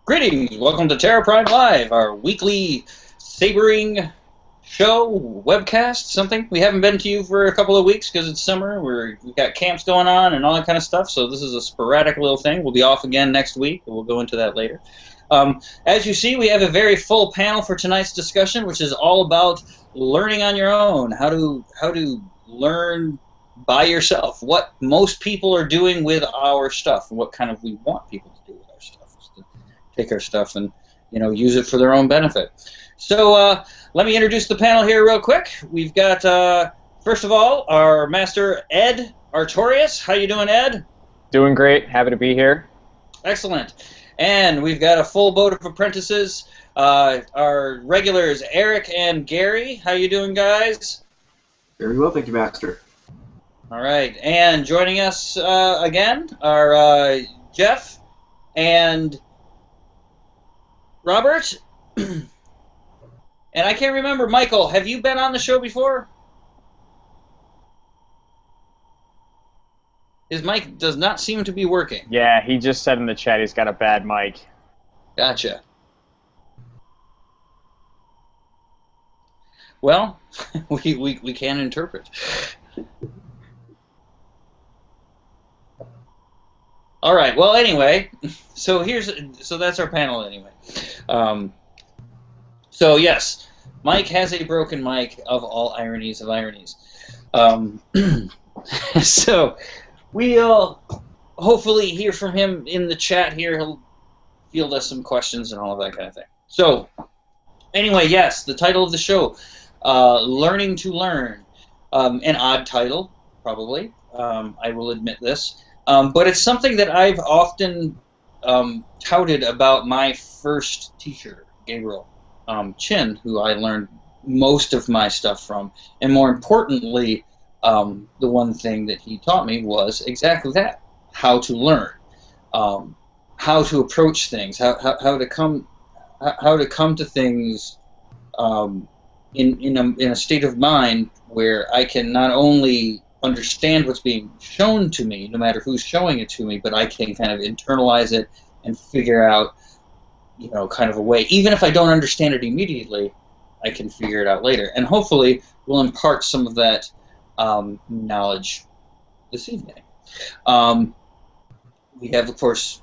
Greetings! Welcome to Terra Prime Live, our weekly sabering show, webcast, something. We haven't been to you for a couple of weeks because it's summer. We've got camps going on and all that kind of stuff, so this is a sporadic little thing. We'll be off again next week, and we'll go into that later. As you see, we have a very full panel for tonight's discussion, which is all about learning on your own, how to learn by yourself, what most people are doing with our stuff, and what kind of we want people to do with our stuff. Take our stuff and use it for their own benefit. So let me introduce the panel here real quick. We've got first of all our master Ed Artorias. How you doing, Ed? Doing great. Happy to be here. Excellent. And we've got a full boat of apprentices. Our regulars Eric and Gary. How you doing, guys? Very well, thank you, Master. All right. And joining us again are Jeff and Robert, and I can't remember, Michael, have you been on the show before? His mic does not seem to be working. Yeah, he just said in the chat he's got a bad mic. Gotcha. Well, we can interpret. All right. Well, anyway, so that's our panel anyway. So yes, Mike has a broken mic of all ironies of ironies. So we'll hopefully hear from him in the chat here. He'll field us some questions and all of that kind of thing. So anyway, yes, the title of the show, Learning to Learn. An odd title, probably. I will admit this. But it's something that I've often touted about my first teacher, Gabriel Chin, who I learned most of my stuff from. And more importantly, the one thing that he taught me was exactly that, how to learn, how to approach things, how to come to things in a state of mind where I can not only understand what's being shown to me, no matter who's showing it to me, but I can kind of internalize it and figure out, kind of a way. Even if I don't understand it immediately, I can figure it out later. And hopefully we'll impart some of that knowledge this evening. We have, of course,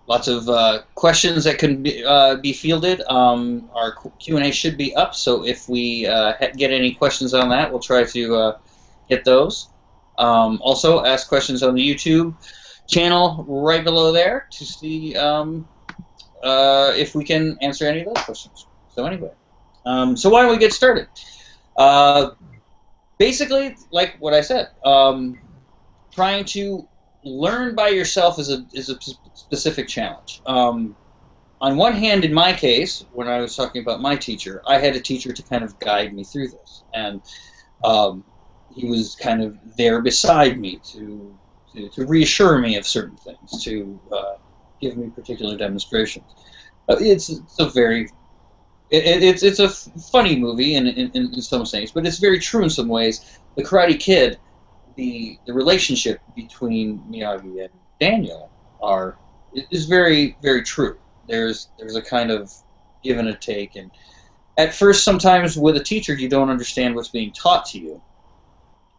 lots of questions that can be fielded. Our Q&A should be up, so if we get any questions on that, we'll try to get those. Also, ask questions on the YouTube channel right below there to see if we can answer any of those questions. So anyway, so why don't we get started? Basically, like what I said, trying to learn by yourself is a specific challenge. On one hand, in my case, when I was talking about my teacher, I had a teacher to kind of guide me through this, and he was kind of there beside me to reassure me of certain things, to give me particular demonstrations. It's a funny movie in some things, but it's very true in some ways. The Karate Kid, the relationship between Miyagi and Daniel is very, very true. There's a kind of give and a take, and at first, sometimes with a teacher, you don't understand what's being taught to you.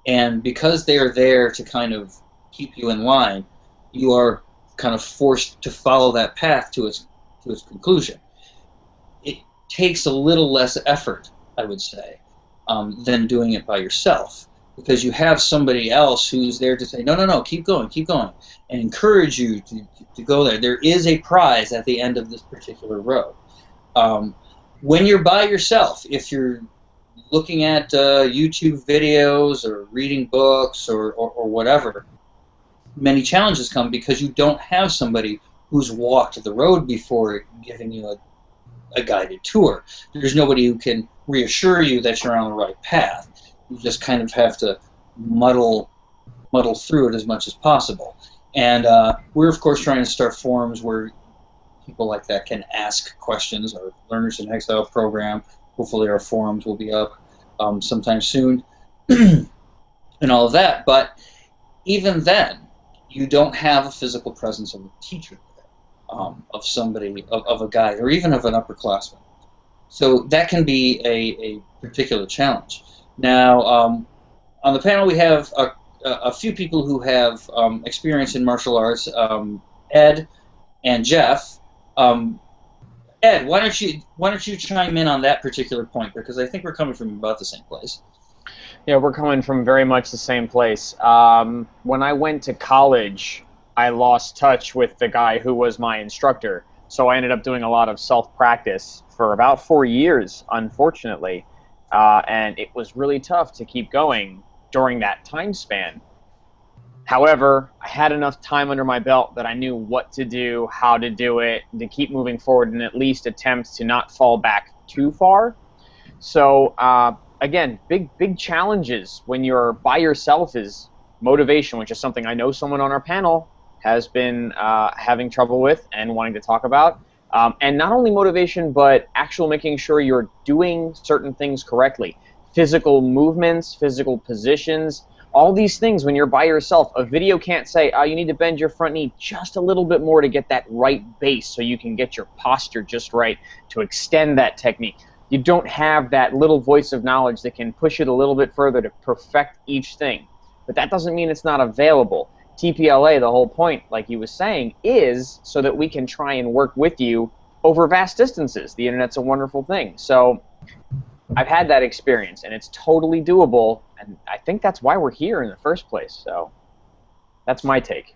And because they are there to kind of keep you in line, you are kind of forced to follow that path to its conclusion. It takes a little less effort, I would say, than doing it by yourself, because you have somebody else who's there to say, no, keep going, and encourage you to go there. There is a prize at the end of this particular road. When you're by yourself, if you're looking at YouTube videos or reading books or whatever, many challenges come because you don't have somebody who's walked the road before giving you a guided tour. There's nobody who can reassure you that you're on the right path. You just kind of have to muddle through it as much as possible. And we're, of course, trying to start forums where people like that can ask questions. Our Learners in Exile program, hopefully our forums will be up sometime soon, and all of that. But even then, you don't have a physical presence of a teacher there. of somebody, of a guy, or even of an upperclassman. So that can be a particular challenge. Now, on the panel we have a few people who have experience in martial arts, Ed and Jeff. Ed, why don't you chime in on that particular point, because I think we're coming from about the same place. Yeah, we're coming from very much the same place. When I went to college, I lost touch with the guy who was my instructor, so I ended up doing a lot of self-practice for about 4 years, unfortunately, and it was really tough to keep going during that time span. However, I had enough time under my belt that I knew what to do, how to do it, to keep moving forward and at least attempt to not fall back too far. So again, big challenges when you're by yourself is motivation, which is something I know someone on our panel has been having trouble with and wanting to talk about. And not only motivation, but actual making sure you're doing certain things correctly. Physical movements, physical positions, all these things when you're by yourself. A video can't say, oh, you need to bend your front knee just a little bit more to get that right base so you can get your posture just right to extend that technique. You don't have that little voice of knowledge that can push it a little bit further to perfect each thing. But that doesn't mean it's not available. TPLA, the whole point, like he was saying, is so that we can try and work with you over vast distances. The internet's a wonderful thing. So I've had that experience, and it's totally doable, and I think that's why we're here in the first place. So that's my take.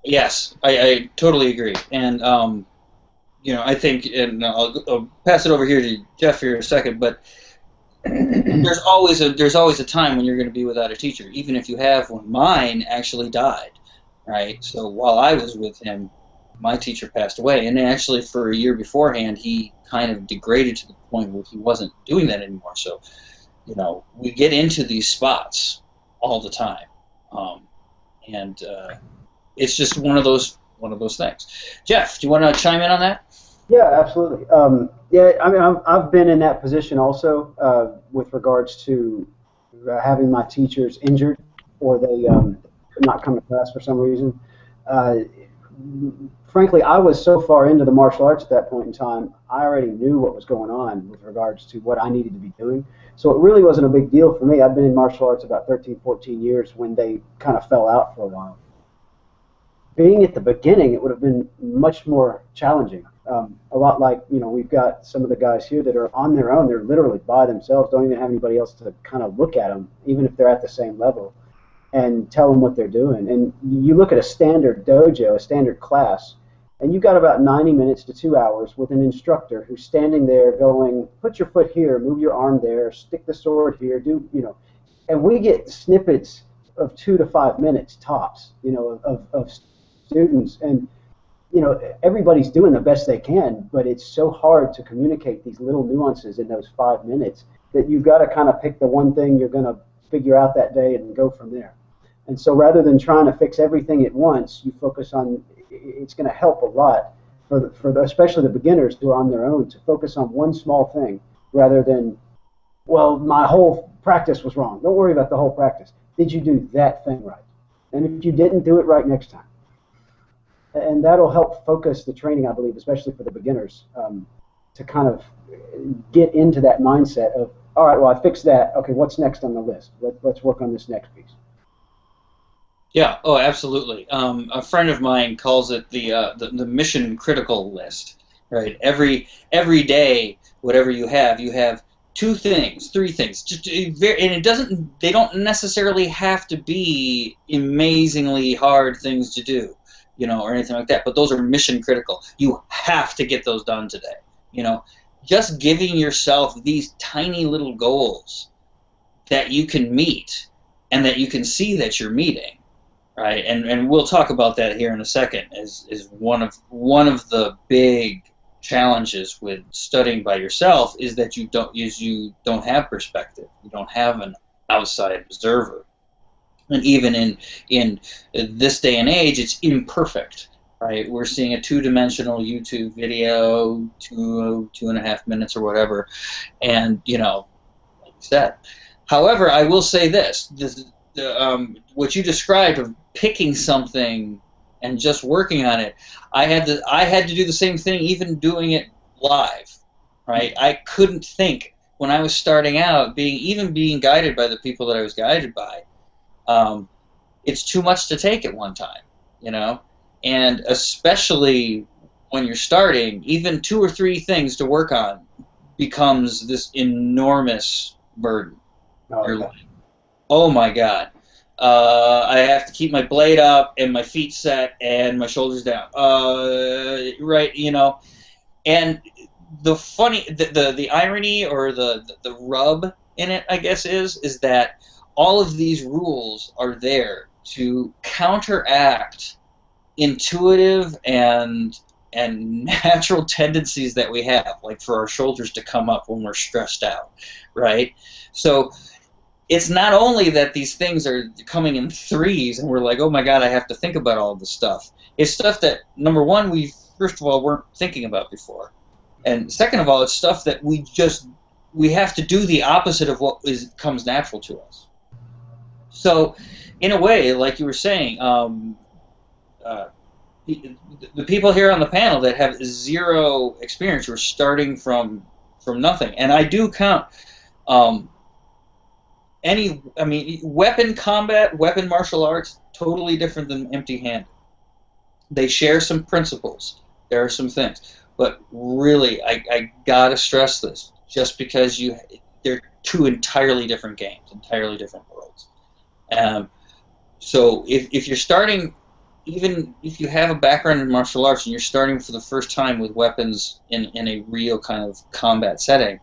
Yes, I totally agree, and you know, I think, and I'll pass it over here to Jeff here in a second, but there's always a time when you're going to be without a teacher, even if you have one. Mine actually died, right? So while I was with him, my teacher passed away, and actually for a year beforehand, he kind of degraded to the point where he wasn't doing that anymore. So, you know, we get into these spots all the time, and it's just one of those things. Jeff, do you want to chime in on that? Yeah, absolutely. Yeah, I mean, I've been in that position also with regards to having my teachers injured or they could not come to class for some reason. Frankly, I was so far into the martial arts at that point in time, I already knew what was going on with regards to what I needed to be doing. So it really wasn't a big deal for me. I've been in martial arts about 13, 14 years when they kind of fell out for a while. Being at the beginning, it would have been much more challenging. A lot like, you know, we've got some of the guys here that are on their own. They're literally by themselves, don't even have anybody else to kind of look at them, even if they're at the same level, and tell them what they're doing. And you look at a standard dojo, a standard class, and you've got about 90 minutes to 2 hours with an instructor who's standing there going, put your foot here, move your arm there, stick the sword here, do, you know. And we get snippets of 2 to 5 minutes tops, you know, of students. And you know, everybody's doing the best they can, but it's so hard to communicate these little nuances in those 5 minutes that you've got to kind of pick the one thing you're going to figure out that day and go from there. And so rather than trying to fix everything at once, you focus on, it's going to help a lot for especially the beginners who are on their own to focus on one small thing rather than, well, my whole practice was wrong. Don't worry about the whole practice. Did you do that thing right? And if you didn't, do it right next time. And that'll help focus the training, I believe, especially for the beginners, to kind of get into that mindset of, all right, well, I fixed that. Okay, what's next on the list? Let's work on this next piece. Yeah. Oh, absolutely. A friend of mine calls it the mission critical list. Right. Every day, whatever you have 2 things, 3 things. And it doesn't. They don't necessarily have to be amazingly hard things to do, you know, or anything like that. But those are mission critical. You have to get those done today. You know, just giving yourself these tiny little goals that you can meet and that you can see that you're meeting, right? And we'll talk about that here in a second. Is one of the big challenges with studying by yourself is that you don't have perspective. You don't have an outside observer. And even in this day and age, it's imperfect, right? We're seeing a 2-dimensional YouTube video, 2.5 minutes or whatever, and, you know, like you said. However, I will say this what you described of picking something and just working on it, I had to do the same thing, even doing it live, right? I couldn't think when I was starting out, being guided by the people that I was guided by. It's too much to take at one time, you know, and especially when you're starting, even 2 or 3 things to work on becomes this enormous burden. You're like, oh my God. I have to keep my blade up and my feet set and my shoulders down. Right, you know. And the irony or the rub in it, I guess, is that all of these rules are there to counteract intuitive and natural tendencies that we have, like for our shoulders to come up when we're stressed out, right? So it's not only that these things are coming in threes and we're like, oh my God, I have to think about all this stuff. It's stuff that, number one, we first of all weren't thinking about before. And second of all, it's stuff that we have to do the opposite of what comes natural to us. So in a way, like you were saying, the people here on the panel that have zero experience, who are starting from nothing, and I do count weapon combat, weapon martial arts, totally different than empty-handed. They share some principles. There are some things. But really, I gotta stress this, just because they're 2 entirely different games, entirely different worlds. So if you're starting, even if you have a background in martial arts and you're starting for the first time with weapons in a real kind of combat setting,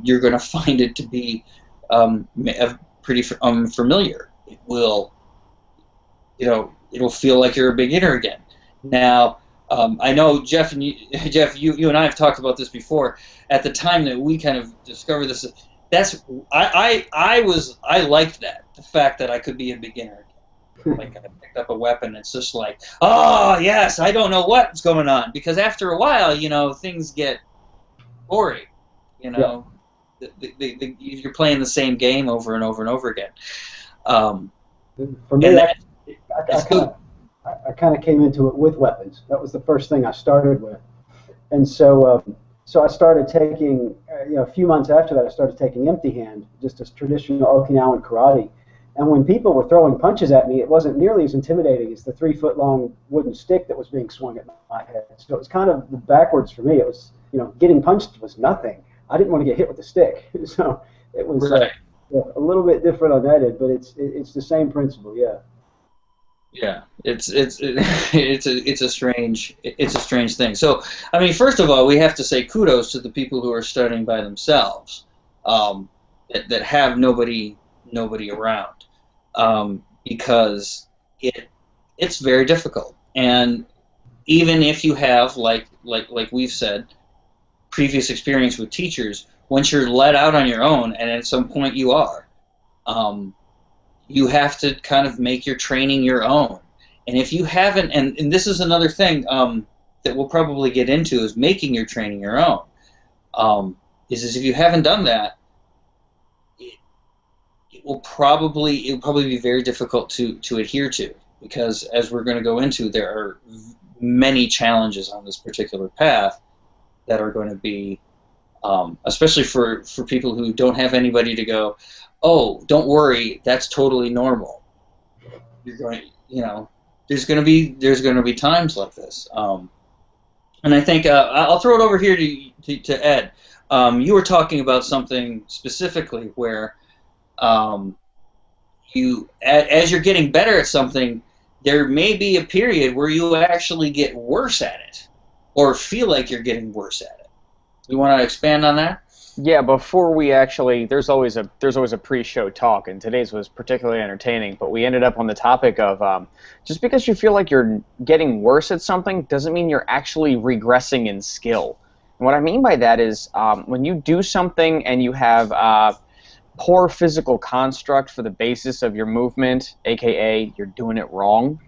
you're going to find it to be pretty familiar. It will, it'll feel like you're a beginner again. Now, I know Jeff, you and I have talked about this before. At the time that we kind of discovered this, I liked that, the fact that I could be a beginner. Like, I picked up a weapon, it's just like, oh yes, I don't know what's going on, because after a while, things get boring. You're playing the same game over and over and over again. For me, I kind of came into it with weapons. That was the first thing I started with, and so I started taking, a few months after that, I started taking empty hand, just as traditional Okinawan karate. And when people were throwing punches at me, it wasn't nearly as intimidating as the 3-foot-long wooden stick that was being swung at my head. So it was kind of backwards for me. It was, getting punched was nothing. I didn't want to get hit with a stick. So it was right. A little bit different on that end, but it's the same principle, yeah. Yeah, it's a strange thing. So, I mean, first of all, we have to say kudos to the people who are studying by themselves, that have nobody around, because it's very difficult. And even if you have, like we've said, previous experience with teachers, once you're let out on your own, and at some point you are, you have to kind of make your training your own. And if you haven't, and this is another thing that we'll probably get into, is making your training your own. Is if you haven't done that, it'll probably be very difficult to adhere to, because as we're going to go into, there are many challenges on this particular path that are going to be, especially for people who don't have anybody to go, oh, don't worry, that's totally normal. You're going, there's going to be times like this, and I think I'll throw it over here to Ed. You were talking about something specifically where, as you're getting better at something, there may be a period where you actually get worse at it, or feel like you're getting worse at it. You want to expand on that? Yeah, before we actually, there's always a pre-show talk, and today's was particularly entertaining, but we ended up on the topic of just because you feel like you're getting worse at something doesn't mean you're actually regressing in skill. And what I mean by that is when you do something and you have poor physical construct for the basis of your movement, aka you're doing it wrong,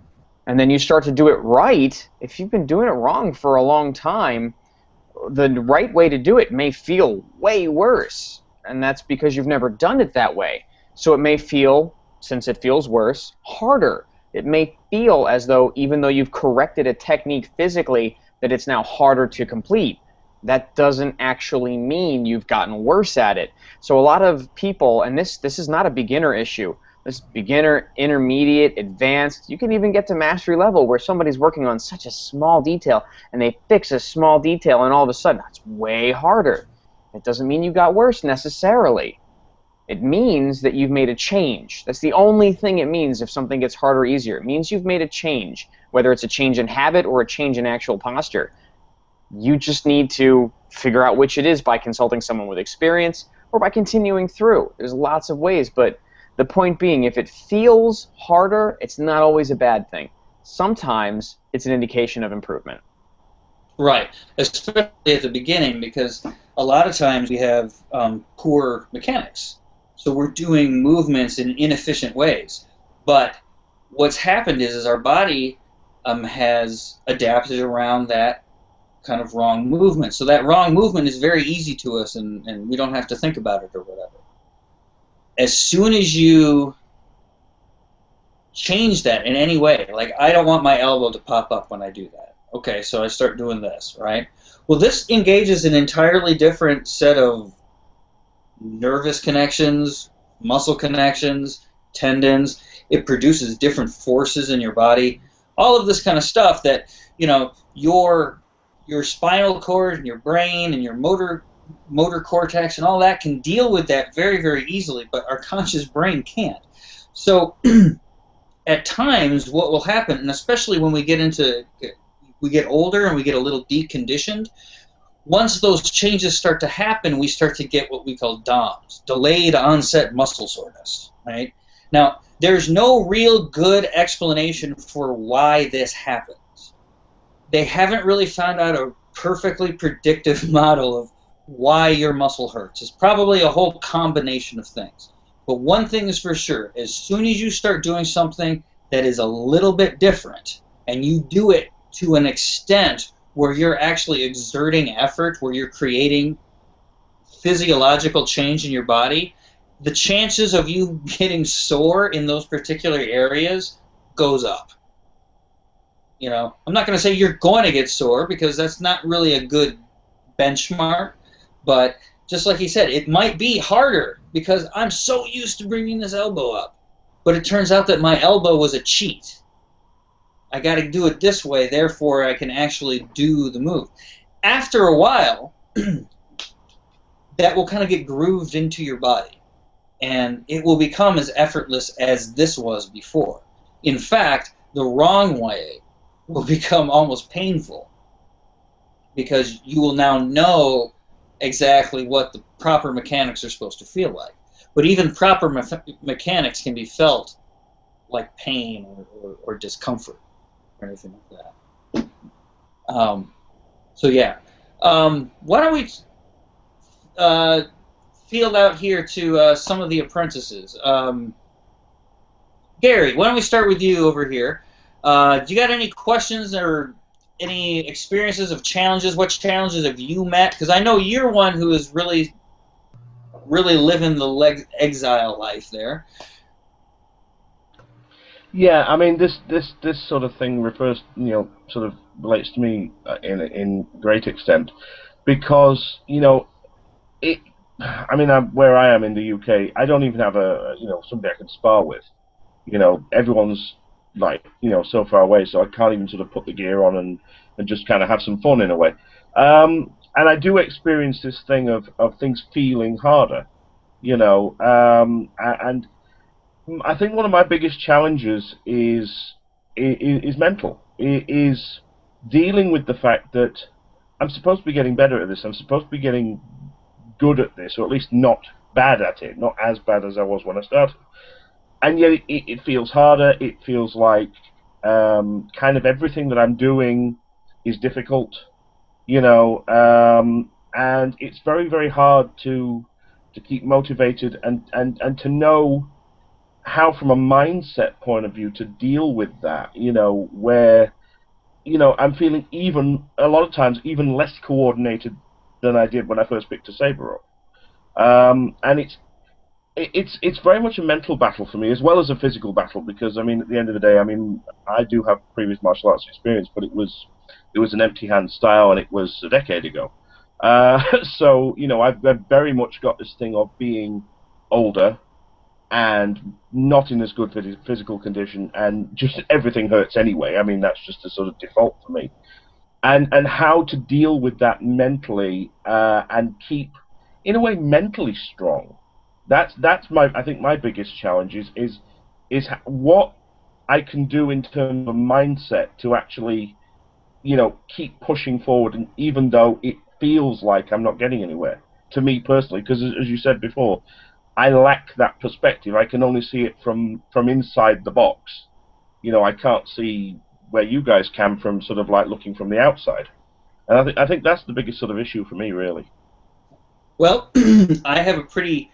and then you start to do it right, if you've been doing it wrong for a long time, the right way to do it may feel way worse, and that's because you've never done it that way. So it may feel since it feels worse, harder. It may feel as though, even though you've corrected a technique physically, that it's now harder to complete. That doesn't actually mean you've gotten worse at it. So a lot of people, and this is not a beginner issue, this beginner, intermediate, advanced, you can even get to mastery level where somebody's working on such a small detail and they fix a small detail and all of a sudden it's way harder. It doesn't mean you got worse necessarily. It means that you've made a change. That's the only thing it means if something gets harder or easier. It means you've made a change, whether it's a change in habit or a change in actual posture. You just need to figure out which it is by consulting someone with experience or by continuing through. There's lots of ways, but the point being, if it feels harder, it's not always a bad thing. Sometimes it's an indication of improvement. Right, especially at the beginning, because a lot of times we have poor mechanics. So we're doing movements in inefficient ways. But what's happened is our body has adapted around that kind of wrong movement. So that wrong movement is very easy to us, and we don't have to think about it or whatever. As soon as you change that in any way, like I don't want my elbow to pop up when I do that. Okay, so I start doing this, right? Well, this engages an entirely different set of nervous connections, muscle connections, tendons. It produces different forces in your body. All of this kind of stuff that, you know, your spinal cord and your brain and your motor cortex and all that can deal with that very, very easily, but our conscious brain can't. So at times what will happen, and especially when we get older and we get a little deconditioned, once those changes start to happen, we start to get what we call DOMS, delayed onset muscle soreness, right? Now, there's no real good explanation for why this happens. They haven't really found out a perfectly predictive model of why your muscle hurts. It's probably a whole combination of things. But one thing is for sure, as soon as you start doing something that is a little bit different, and you do it to an extent where you're actually exerting effort, where you're creating physiological change in your body, the chances of you getting sore in those particular areas goes up. You know, I'm not going to say you're going to get sore because that's not really a good benchmark, but just like he said, it might be harder because I'm so used to bringing this elbow up, but it turns out that my elbow was a cheat. I got to do it this way, therefore I can actually do the move. After a while, that will kind of get grooved into your body, and it will become as effortless as this was before. In fact, the wrong way will become almost painful because you will now know exactly what the proper mechanics are supposed to feel like. But even proper mechanics can be felt like pain or discomfort or anything like that. So yeah, why don't we field out here to some of the apprentices. Gary, why don't we start with you over here? Do you got any questions or any experiences of challenges? What challenges have you met? Because I know you're one who is really living the exile life there. Yeah, I mean, this sort of thing refers, sort of relates to me in great extent, because I mean, where I am in the UK, I don't even have somebody I can spar with. Everyone's like so far away, so I can't even sort of put the gear on and just kind of have some fun in a way. And I do experience this thing of things feeling harder, and I think one of my biggest challenges is mental. It is dealing with the fact that I'm supposed to be getting better at this. I'm supposed to be getting good at this, or at least not bad at it, not as bad as I was when I started. And yet it feels harder. It feels like kind of everything that I'm doing is difficult, and it's very, very hard to keep motivated and to know how, from a mindset point of view, to deal with that, where, I'm feeling a lot of times, even less coordinated than I did when I first picked a saber up. And it's very much a mental battle for me as well as a physical battle, because I mean at the end of the day, I mean I do have previous martial arts experience, but it was an empty hand style, and it was a decade ago. So you know I've very much got this thing of being older and not in as good physical condition, and just everything hurts anyway. I mean that's just a sort of default for me, and how to deal with that mentally and keep in a way mentally strong. That's my I think my biggest challenge is what I can do in terms of mindset to actually, you know, keep pushing forward, and even though it feels like I'm not getting anywhere, to me personally, because as you said before, I lack that perspective. I can only see it from inside the box. You know, I can't see where you guys can from sort of like looking from the outside, and I think that's the biggest sort of issue for me, really. Well, I have a pretty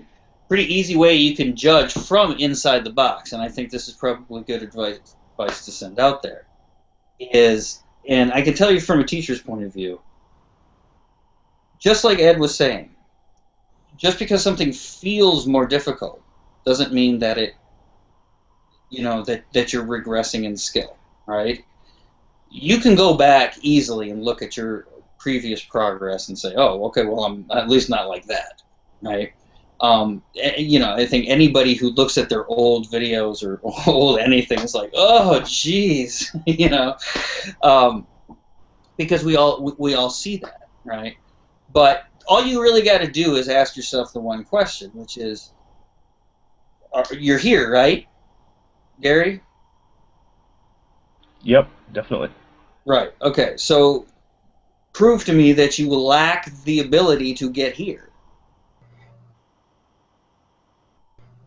easy way you can judge from inside the box, and I think this is probably good advice to send out there. And I can tell you from a teacher's point of view, just like Ed was saying, just because something feels more difficult doesn't mean that it, you know, that you're regressing in skill, right? You can go back easily and look at your previous progress and say, oh, okay, well, I'm at least not like that, right? You know, I think anybody who looks at their old videos or old anything is like, oh, geez, you know, because we all see that, right? But all you really got to do is ask yourself the one question, which is, you're here, right, Gary? Yep, definitely. Right. Okay. So prove to me that you lack the ability to get here.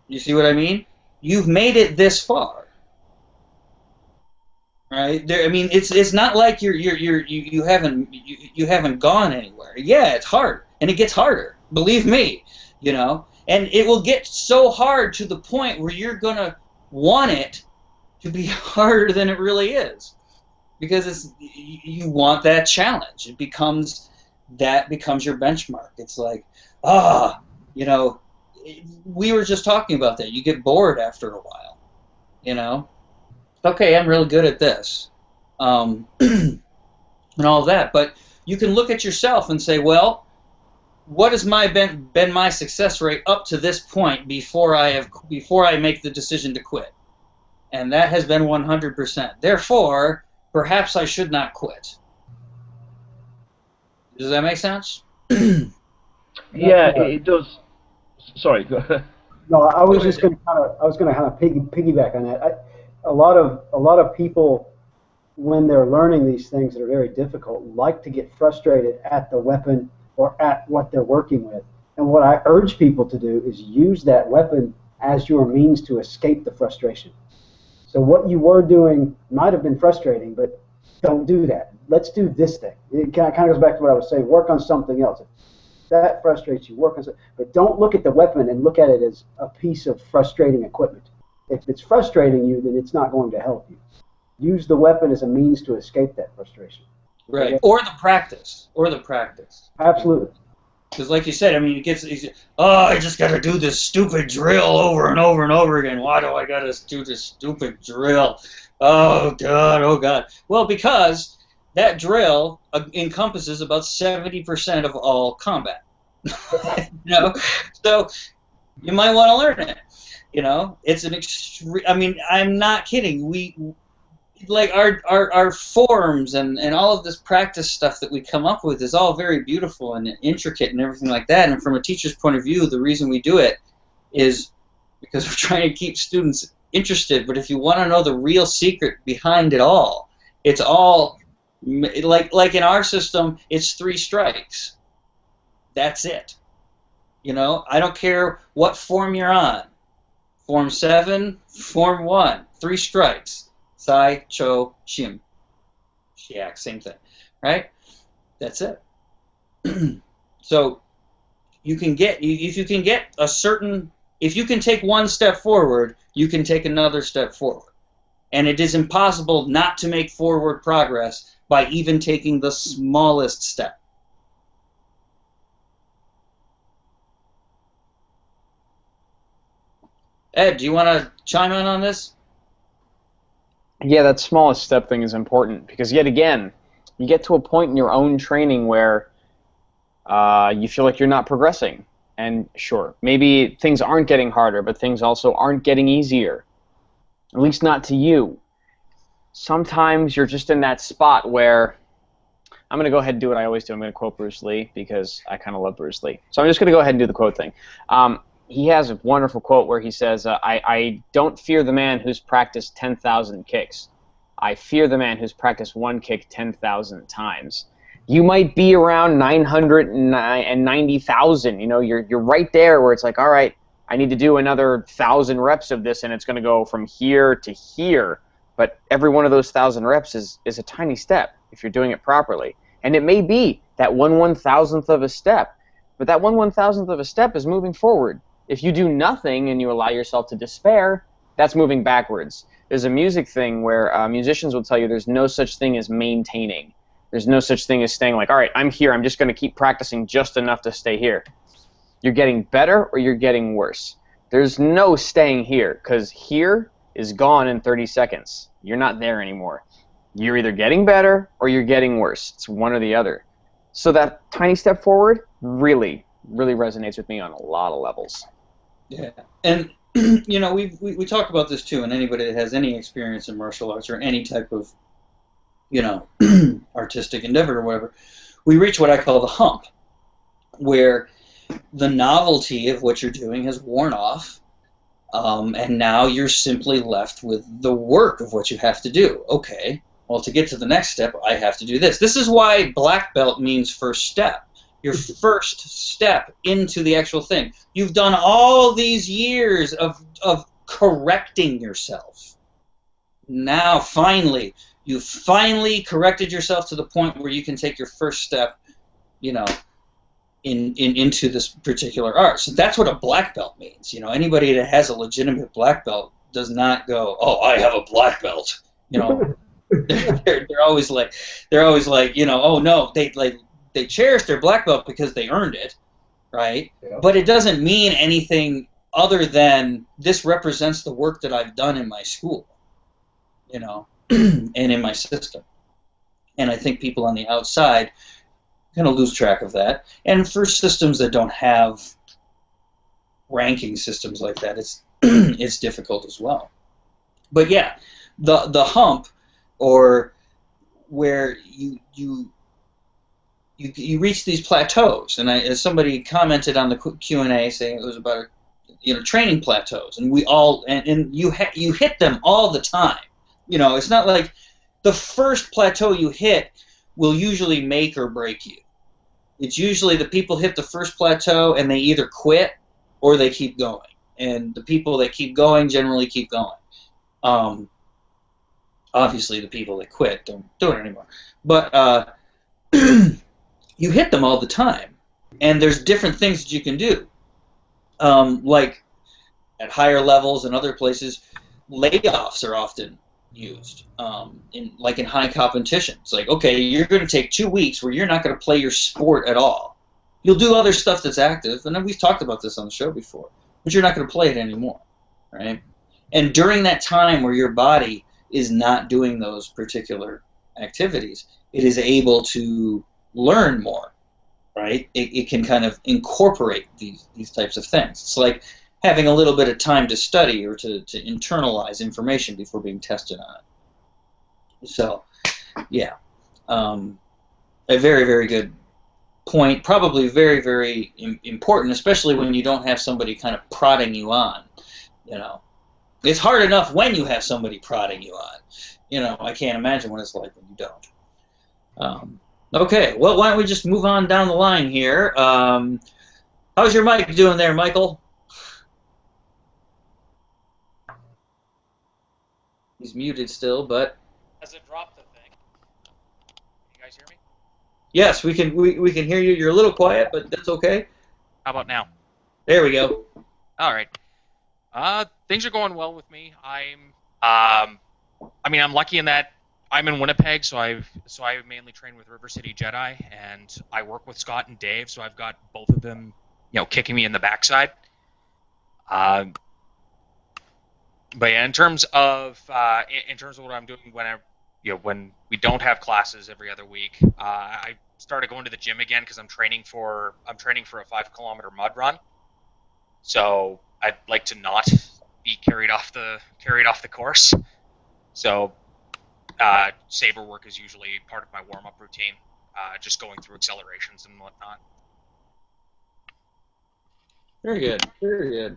You see what I mean? You've made it this far, right? There, I mean, it's not like you haven't gone anywhere. Yeah, it's hard, and it gets harder. Believe me, you know, and it will get so hard to the point where you're gonna want it to be harder than it really is, because you want that challenge. It becomes your benchmark. It's like, you know. We were just talking about that. You get bored after a while, you know. Okay, I'm really good at this, and all of that. But you can look at yourself and say, well, what has been my success rate up to this point before I make the decision to quit? And that has been 100%. Therefore, perhaps I should not quit. Does that make sense? Yeah, it does. Sorry. No, I was just going to kind of piggyback on that. A lot of people, when they're learning these things that are very difficult, like to get frustrated at the weapon or at what they're working with. And what I urge people to do is use that weapon as your means to escape the frustration. So what you were doing might have been frustrating, but don't do that. Let's do this thing. It kind of goes back to what I was saying. Work on something else. That frustrates you, work on something, but don't look at the weapon and look at it as a piece of frustrating equipment. If it's frustrating you, then it's not going to help you. Use the weapon as a means to escape that frustration. Right, okay? Or the practice. Absolutely. Because like you said, I mean, I just got to do this stupid drill over and over and over again. Why do I got to do this stupid drill? Oh, God, oh, God. Well, because that drill encompasses about 70% of all combat. You know, so you might want to learn it. You know, it's an extreme. I mean, I'm not kidding. We like our forms and all of this practice stuff that we come up with is all very beautiful and intricate and everything like that. And from a teacher's point of view, the reason we do it is because we're trying to keep students interested. But if you want to know the real secret behind it all, it's all. Like in our system, it's 3 strikes. That's it. You know, I don't care what form you're on. Form 7, Form 1, 3 strikes. Sai, Cho, Shim. Shiak, same thing. Right? That's it. So you can get, if you can get a certain, if you can take one step forward, you can take another step forward. And it is impossible not to make forward progress by even taking the smallest step. Ed, do you want to chime in on this? Yeah, that smallest step thing is important because, yet again, you get to a point in your own training where you feel like you're not progressing. And sure, maybe things aren't getting harder, but things also aren't getting easier, at least not to you. Sometimes you're just in that spot where I'm going to go ahead and do what I always do. I'm going to quote Bruce Lee because I kind of love Bruce Lee. So I'm just going to go ahead and do the quote thing. He has a wonderful quote where he says, I don't fear the man who's practiced 10,000 kicks. I fear the man who's practiced one kick 10,000 times. You might be around 990,000. You know, you're right there where it's like, all right, I need to do another 1,000 reps of this, and it's going to go from here to here. But every one of those 1,000 reps is a tiny step if you're doing it properly. And it may be that 1/1000th of a step, but that 1/1000th of a step is moving forward. If you do nothing and you allow yourself to despair, that's moving backwards. There's a music thing where musicians will tell you there's no such thing as maintaining. There's no such thing as staying like, all right, I'm here, I'm just going to keep practicing just enough to stay here. You're getting better or you're getting worse. There's no staying here, because here is gone in 30 seconds. You're not there anymore. You're either getting better or you're getting worse. It's one or the other. So that tiny step forward really, really resonates with me on a lot of levels. Yeah, and you know, we talk about this too, and anybody that has any experience in martial arts or any type of, you know, artistic endeavor or whatever, we reach what I call the hump, where the novelty of what you're doing has worn off, and now you're simply left with the work of what you have to do. Okay, well, to get to the next step, I have to do this. This is why black belt means first step. Your first step into the actual thing. You've done all these years of correcting yourself. Now, finally, you've finally corrected yourself to the point where you can take your first step, you know, into this particular art. So that's what a black belt means. You know, anybody that has a legitimate black belt does not go, "Oh, I have a black belt." You know, they're always like, you know, "Oh no," they cherish their black belt because they earned it, right? Yeah. But it doesn't mean anything other than this represents the work that I've done in my school, you know, and in my system. And I think people on the outside kind of lose track of that. And for systems that don't have ranking systems like that, it's it's difficult as well. But yeah, the hump, or where you reach these plateaus, and as somebody commented on the Q&A saying it was about, you know, training plateaus, and we all and you hit them all the time. You know, it's not like the first plateau you hit will usually make or break you. It's usually the people hit the first plateau and they either quit or they keep going, and the people that keep going generally keep going. Obviously, the people that quit don't do it anymore, but you hit them all the time, and there's different things that you can do. Like at higher levels and other places, layoffs are often used. In high competition, it's like, okay, you're going to take 2 weeks where you're not going to play your sport at all. You'll do other stuff that's active, and we've talked about this on the show before, but you're not going to play it anymore, right? And during that time where your body is not doing those particular activities, it is able to learn more, right? It can kind of incorporate these types of things. It's like having a little bit of time to study or to internalize information before being tested on it. So, yeah, a very, very good point. Probably very, very important, especially when you don't have somebody kind of prodding you on. You know, it's hard enough when you have somebody prodding you on. You know, I can't imagine what it's like when you don't. Okay, well, why don't we just move on down the line here? How's your mic doing there, Michael? He's muted still, but... Has it dropped the thing? Can you guys hear me? Yes, we can hear you. You're a little quiet, but that's okay. How about now? There we go. All right. Things are going well with me. I'm lucky in that I'm in Winnipeg, so I mainly train with River City Jedi, and I work with Scott and Dave, so I've got both of them, you know, kicking me in the backside. But yeah, in terms of what I'm doing when we don't have classes every other week, I started going to the gym again because I'm training for a 5 kilometer mud run. So I'd like to not be carried off the course. So saber work is usually part of my warm up routine, just going through accelerations and whatnot. Very good. Very good.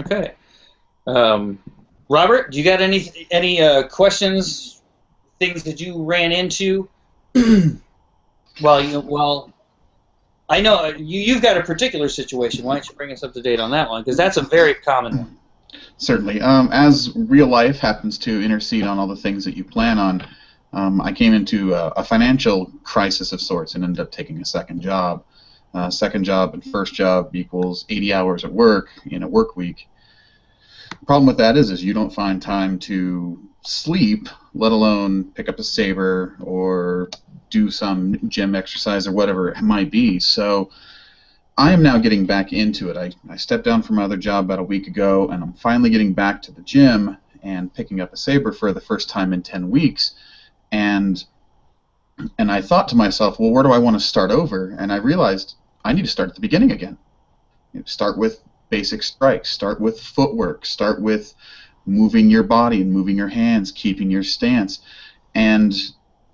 Okay. Robert, do you got any questions, things that you ran into? Well, I know you've got a particular situation. Why don't you bring us up to date on that one? Because that's a very common one. Certainly. As real life happens to intercede on all the things that you plan on, I came into a financial crisis of sorts and ended up taking a second job. Second job and first job equals 80 hours at work in a work week. The problem with that is you don't find time to sleep, let alone pick up a saber or do some gym exercise or whatever it might be. So I am now getting back into it. I stepped down from my other job about a week ago, and I'm finally getting back to the gym and picking up a saber for the first time in 10 weeks. And I thought to myself, well, where do I want to start over? And I realized I need to start at the beginning again. Start with basic strikes. Start with footwork. Start with moving your body and moving your hands, keeping your stance. And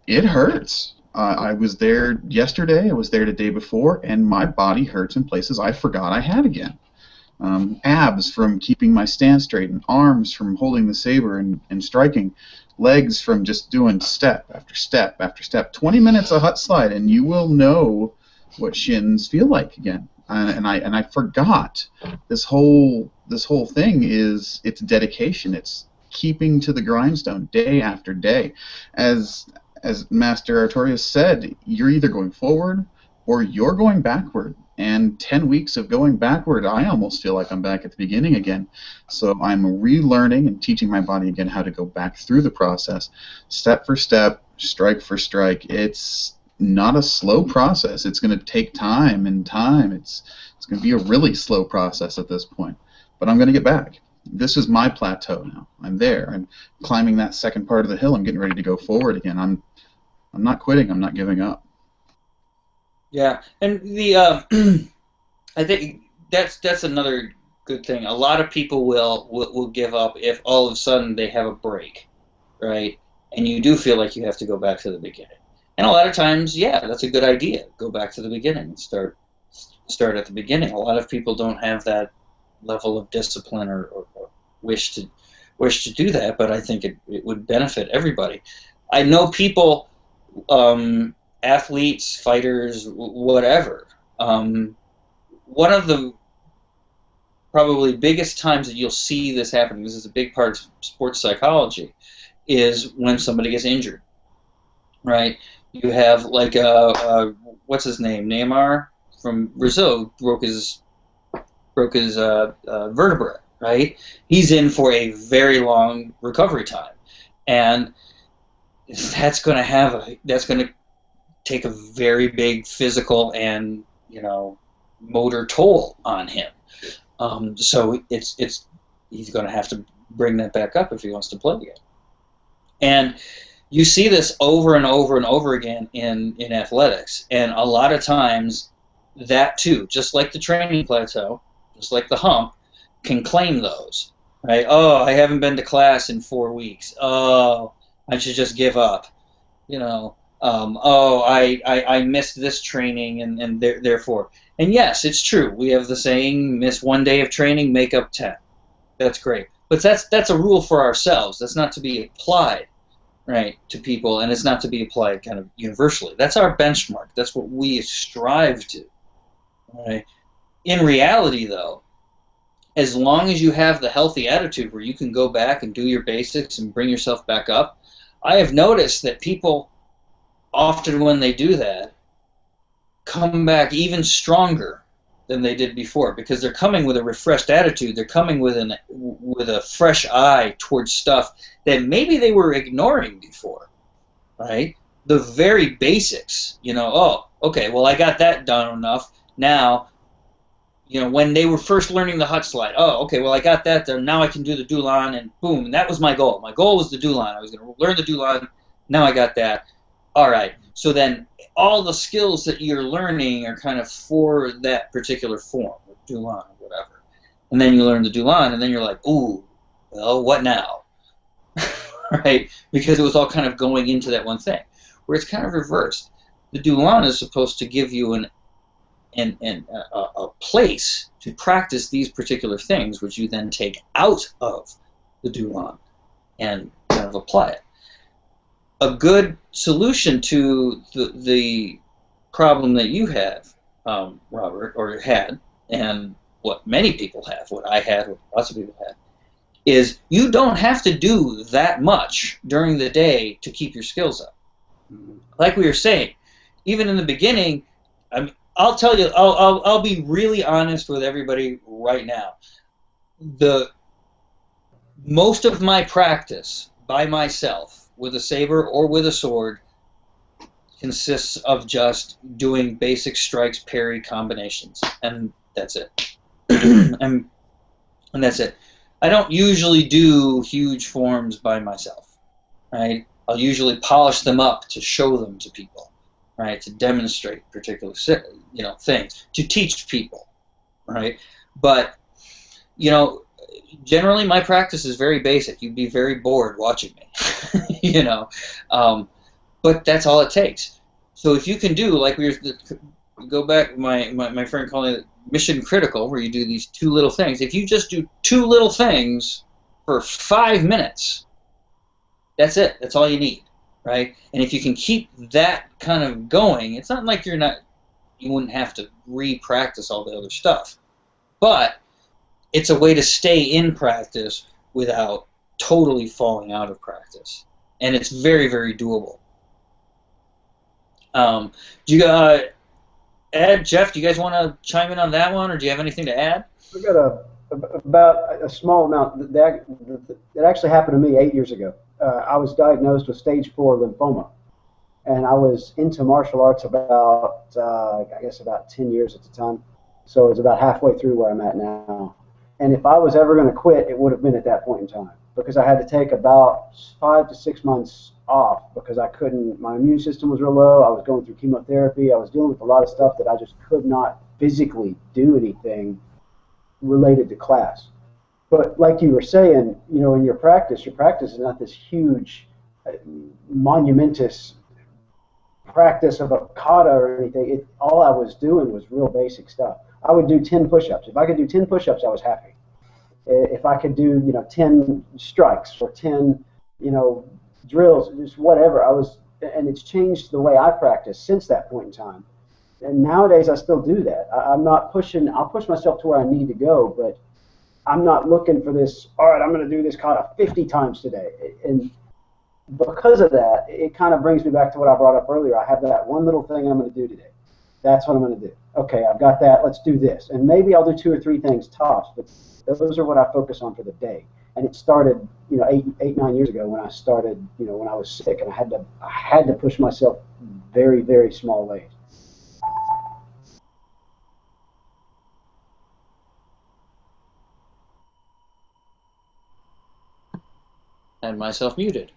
it hurts. I was there yesterday, I was there the day before, and my body hurts in places I forgot I had again. Abs from keeping my stance straight, and arms from holding the saber and striking, legs from just doing step after step after step. 20 minutes of hut slide, and you will know what shins feel like again. And I forgot this whole thing is it's dedication. It's keeping to the grindstone day after day. As Master Artorias said, you're either going forward or you're going backward. And 10 weeks of going backward, I almost feel like I'm back at the beginning again. So I'm relearning and teaching my body again how to go back through the process, step for step, strike for strike. It's not a slow process. It's going to take time and time. It's going to be a really slow process at this point. But I'm going to get back. This is my plateau now. I'm there. I'm climbing that second part of the hill. I'm getting ready to go forward again. I'm not quitting. I'm not giving up. Yeah, and the I think that's another good thing. A lot of people will give up if all of a sudden they have a break, right? And you do feel like you have to go back to the beginning. And a lot of times, yeah, that's a good idea. Go back to the beginning and start at the beginning. A lot of people don't have that level of discipline or wish to do that, but I think it would benefit everybody. I know people, athletes, fighters, whatever. One of the probably biggest times that you'll see this happening, this is a big part of sports psychology, is when somebody gets injured, right? You have like what's his name, Neymar from Brazil broke his vertebra, right? He's in for a very long recovery time, and that's going to take a very big physical and motor toll on him. So he's going to have to bring that back up if he wants to play again. And you see this over and over and over again in athletics, and a lot of times that too, just like the training plateau, just like the hump, can claim those, right? Oh, I haven't been to class in 4 weeks. Oh, I should just give up. Oh, I missed this training, and therefore. And yes, it's true. We have the saying, miss 1 day of training, make up 10. That's great. But that's a rule for ourselves. That's not to be applied, right, to people, and it's not to be applied kind of universally. That's our benchmark. That's what we strive to. Right? In reality, though, as long as you have the healthy attitude where you can go back and do your basics and bring yourself back up, I have noticed that people, often when they do that, come back even stronger than they did before, because they're coming with a refreshed attitude. They're coming with a fresh eye towards stuff that maybe they were ignoring before, right? The very basics, oh, okay, well, I got that done enough. Now, when they were first learning the hut slide, oh, okay, well, I got that there. Now I can do the Doolan, and boom, and that was my goal. My goal was the Doolan. I was going to learn the Doolan. Now I got that. All right. So then all the skills that you're learning are kind of for that particular form, or Doolan or whatever. And then you learn the Doolan, and then you're like, ooh, well, what now? Right? Because it was all kind of going into that one thing. Where it's kind of reversed. The Doolan is supposed to give you a place to practice these particular things, which you then take out of the Doolan and kind of apply it. A good solution to the problem that you have, Robert, or had, and what many people have, what I had, what lots of people had, is you don't have to do that much during the day to keep your skills up. Like we were saying, even in the beginning, I'll tell you, I'll be really honest with everybody right now. Most of my practice by myself with a saber or with a sword consists of just doing basic strikes, parry combinations, and that's it. and that's it. I don't usually do huge forms by myself, right? I'll usually polish them up to show them to people, right? To demonstrate particular, things, to teach people, right? But, generally my practice is very basic. You'd be very bored watching me, but that's all it takes. So if you can do, like go back, my friend called it mission critical, where you do these two little things. If you just do two little things for 5 minutes, that's it. That's all you need, right? And if you can keep that kind of going, it's not like you wouldn't have to re-practice all the other stuff. But it's a way to stay in practice without totally falling out of practice. And it's very, very doable. Ed, Jeff, do you guys want to chime in on that one, or do you have anything to add? We've got about a small amount. That actually happened to me 8 years ago. I was diagnosed with stage 4 lymphoma, and I was into martial arts about, I guess, about 10 years at the time. So it was about halfway through where I'm at now. And if I was ever going to quit, it would have been at that point in time, because I had to take about 5 to 6 months off because I couldn't. My immune system was real low. I was going through chemotherapy. I was dealing with a lot of stuff that I just could not physically do anything related to class. But like you were saying, in your practice is not this huge, monumentous practice of a kata or anything. All I was doing was real basic stuff. I would do 10 push-ups. If I could do 10 push-ups, I was happy. If I could do, 10 strikes or 10, drills, just whatever, and it's changed the way I practice since that point in time. And nowadays I still do that. I'm not pushing. I'll push myself to where I need to go, but I'm not looking for this, all right, I'm going to do this kata 50 times today. And because of that, it kind of brings me back to what I brought up earlier. I have that one little thing I'm going to do today. That's what I'm going to do. Okay, I've got that. Let's do this. And maybe I'll do 2 or 3 things tops, but those are what I focus on for the day. And it started, 9 years ago when I started, when I was sick, and I had to push myself very, very small ways. Had myself muted.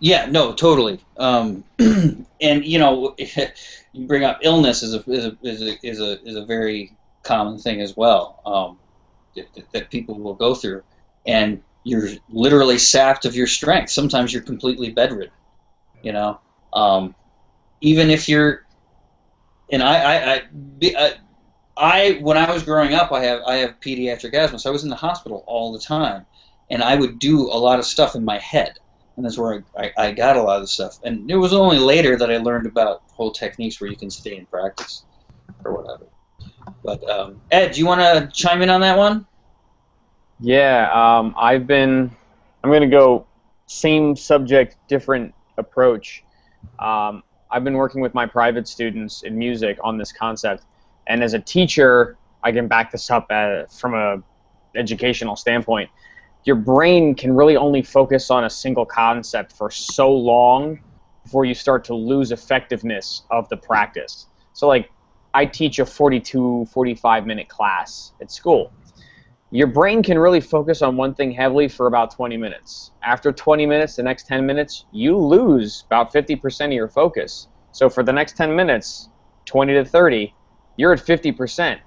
Yeah, no, totally. And you bring up illness is a very common thing as well, that people will go through, and you're literally sapped of your strength. Sometimes you're completely bedridden. Even if you're, and I when I was growing up, I have pediatric asthma, so I was in the hospital all the time. And I would do a lot of stuff in my head, and that's where I got a lot of the stuff. And it was only later that I learned about whole techniques where you can stay in practice or whatever. But Ed, do you want to chime in on that one? Yeah, I'm going to go same subject, different approach. I've been working with my private students in music on this concept, and as a teacher, I can back this up from a educational standpoint. Your brain can really only focus on a single concept for so long before you start to lose effectiveness of the practice. So, like, I teach a 42, 45-minute class at school. Your brain can really focus on one thing heavily for about 20 minutes. After 20 minutes, the next 10 minutes, you lose about 50% of your focus. So for the next 10 minutes, 20 to 30, you're at 50%.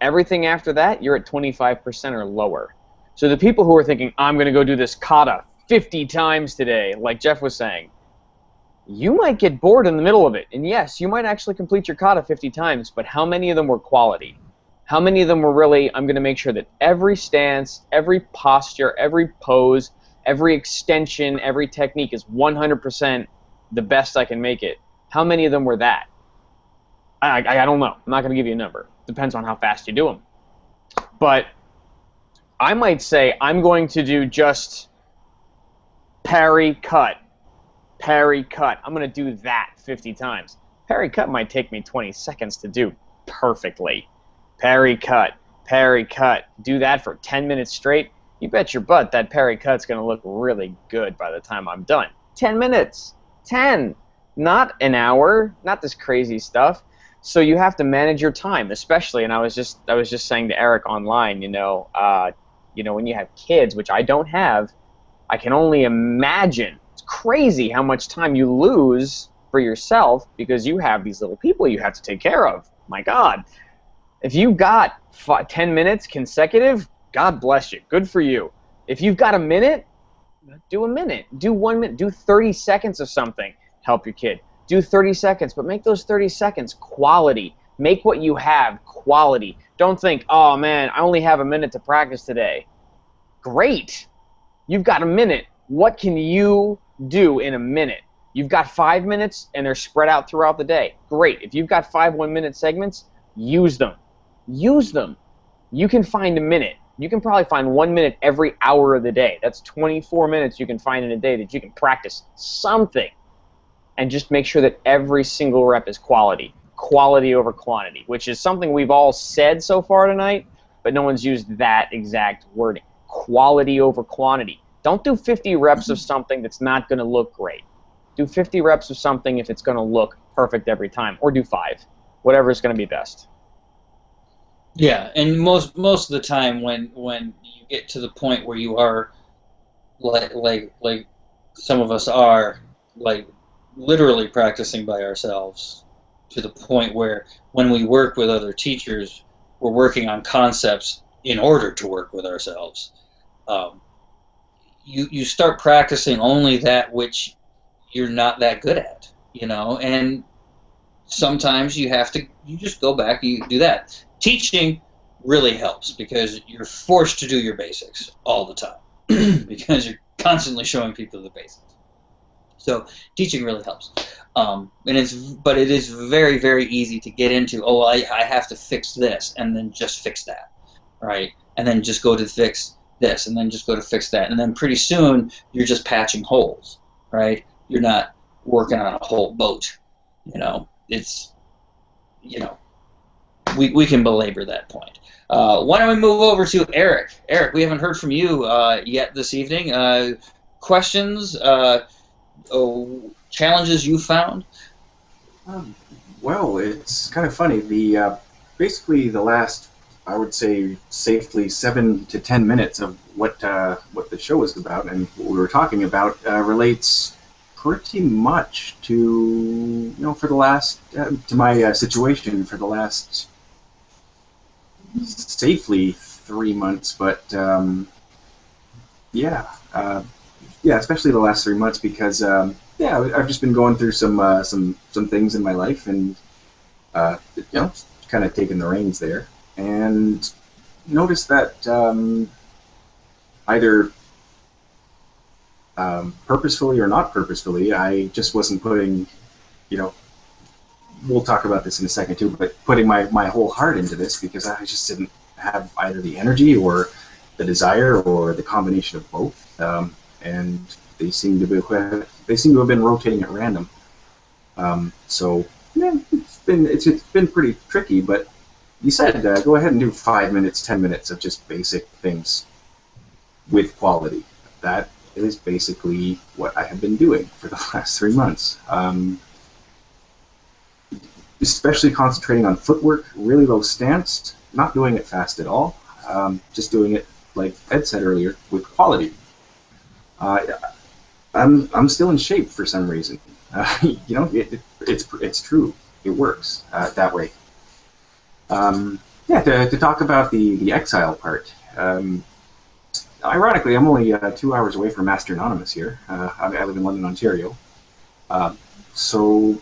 Everything after that, you're at 25% or lower. So the people who are thinking, I'm going to go do this kata 50 times today, like Jeff was saying, you might get bored in the middle of it. And yes, you might actually complete your kata 50 times, but how many of them were quality? How many of them were really, I'm going to make sure that every stance, every posture, every pose, every extension, every technique is 100% the best I can make it? How many of them were that? I don't know. I'm not going to give you a number. Depends on how fast you do them. But I might say I'm going to do just parry, cut, parry, cut. I'm going to do that 50 times. Parry, cut might take me 20 seconds to do perfectly. Parry, cut, parry, cut. Do that for 10 minutes straight. You bet your butt that parry cut's going to look really good by the time I'm done. 10 minutes. 10. Not an hour. Not this crazy stuff. So you have to manage your time, especially, and I was just saying to Eric online, when you have kids, which I don't have, I can only imagine. It's crazy how much time you lose for yourself because you have these little people you have to take care of. My God. If you've got 10 minutes consecutive, God bless you. Good for you. If you've got a minute, do a minute. Do 1 minute. Do 30 seconds of something. Help your kid. Do 30 seconds, but make those 30 seconds quality. Make what you have quality. Don't think, oh man, I only have a minute to practice today. Great. You've got a minute. What can you do in a minute? You've got 5 minutes and they're spread out throughout the day. Great. If you've got 5 1-minute segments, use them. Use them. You can find a minute. You can probably find 1 minute every hour of the day. That's 24 minutes you can find in a day that you can practice something. And just make sure that every single rep is quality. Quality over quantity, which is something we've all said so far tonight, but no one's used that exact wording. Quality over quantity. Don't do 50 reps of something that's not going to look great. Do 50 reps of something if it's going to look perfect every time, or do 5. Whatever is going to be best. Yeah, and most of the time when you get to the point where you are like some of us are, like literally practicing by ourselves, to the point where when we work with other teachers, we're working on concepts in order to work with ourselves. You start practicing only that which you're not that good at, and sometimes you just go back, you do that. Teaching really helps because you're forced to do your basics all the time because you're constantly showing people the basics. So teaching really helps, but it is very, very easy to get into. Oh, I have to fix this, and then just fix that, right? And then just go to fix this, and then just go to fix that, and then pretty soon you're just patching holes, right? You're not working on a whole boat, It's, we can belabor that point. Why don't we move over to Eric? Eric, we haven't heard from you yet this evening. Questions? Challenges you found? Well, it's kind of funny. Basically the last, I would say, safely 7 to 10 minutes of what the show is about and what we were talking about relates pretty much to for the last to my situation for the last safely 3 months, but especially the last 3 months because I've just been going through some things in my life and kind of taking the reins there and noticed that either purposefully or not purposefully, I just wasn't putting, we'll talk about this in a second too, but putting my whole heart into this because I just didn't have either the energy or the desire or the combination of both, and they seem to have been rotating at random. So yeah, it's been pretty tricky, but you said go ahead and do 5 minutes, 10 minutes of just basic things with quality. That is basically what I have been doing for the last 3 months. especially concentrating on footwork, really low stance, not doing it fast at all, just doing it, like Ed said earlier, with quality. I'm still in shape for some reason. You know, it's true. It works that way. Yeah, to talk about the exile part. Ironically, I'm only 2 hours away from Master Anonymous here. I live in London, Ontario. So,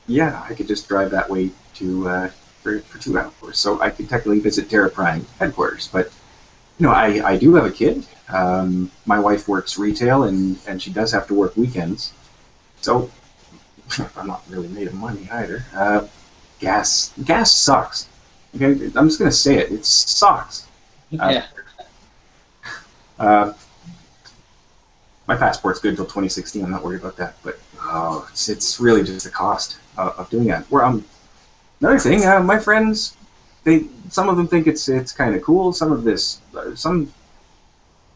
yeah, I could just drive that way to for 2 hours. So I could technically visit Terra Prime headquarters. But, you know, I do have a kid. My wife works retail, and she does have to work weekends. So I'm not really made of money either. Gas sucks. Okay, I'm just gonna say it. It sucks. Yeah. My passport's good until 2016. I'm not worried about that. But it's really just the cost of doing that. Another thing, my friends, some of them think it's kind of cool. Some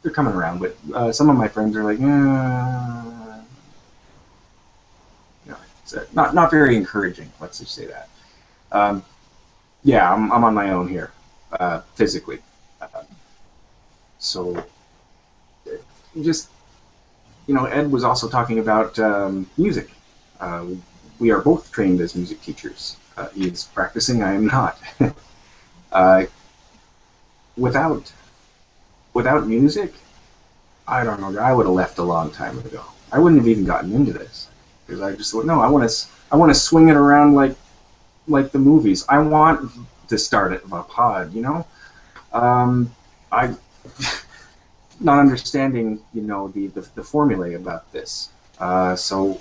they're coming around, but some of my friends are like, you know, it's not very encouraging. Let's just say that. Yeah, I'm on my own here, physically. So, just, you know, Ed was also talking about music. We are both trained as music teachers. He is practicing, I am not. Without music, I don't know, I would have left a long time ago. I wouldn't have even gotten into this. Because I just thought, no, I want to swing it around like the movies. I want to start at a pod, you know? I not understanding, you know, the formulae about this. So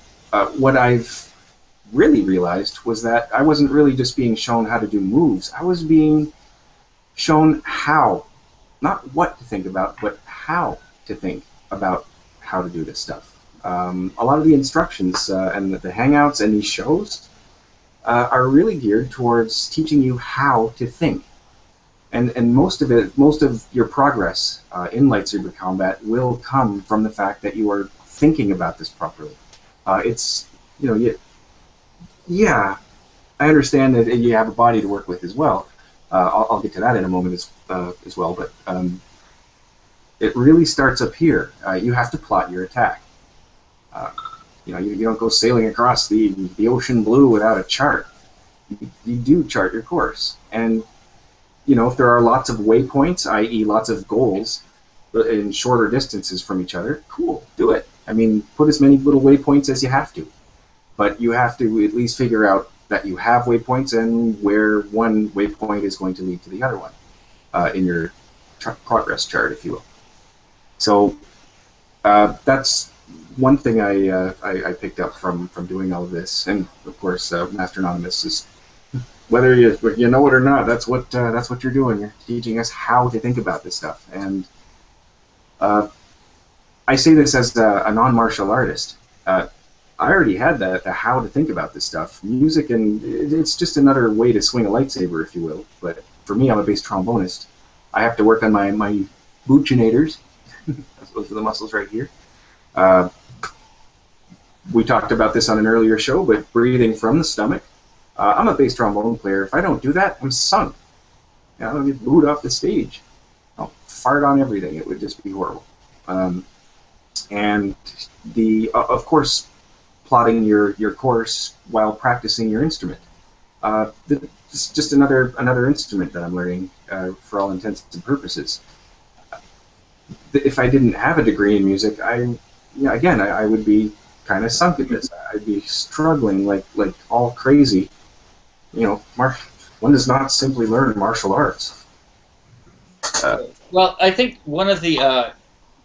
what I've really realized was that I wasn't really just being shown how to do moves. I was being shown how, not what to think about, but how to think about how to do this stuff. A lot of the instructions and the hangouts and these shows are really geared towards teaching you how to think. And most of your progress in lightsaber combat will come from the fact that you are thinking about this properly. It's, you know, yeah, I understand that you have a body to work with as well. I'll get to that in a moment as well, but it really starts up here. You have to plot your attack. You know, you don't go sailing across the ocean blue without a chart. You do chart your course, and you know, if there are lots of waypoints, i.e. lots of goals in shorter distances from each other, cool, do it. I mean, put as many little waypoints as you have to. But you have to at least figure out that you have waypoints and where one waypoint is going to lead to the other one in your progress chart, if you will. So that's one thing I picked up from doing all of this. And, of course, Master Anonymous is, whether you know it or not, that's what you're doing. You're teaching us how to think about this stuff. And I say this as a non-martial artist. I already had the how to think about this stuff. Music, and it's just another way to swing a lightsaber, if you will. But for me, I'm a bass trombonist. I have to work on my buccinators. Those are the muscles right here. We talked about this on an earlier show, but breathing from the stomach. I'm a bass trombone player. If I don't do that, I'm sunk. You know, I'll get booed off the stage. I'll fart on everything. It would just be horrible. And of course, plotting your course while practicing your instrument. It's just another instrument that I'm learning for all intents and purposes. If I didn't have a degree in music, I would be kind of sunk at this. I'd be struggling like all crazy. You know, one does not simply learn martial arts. Well, I think one of the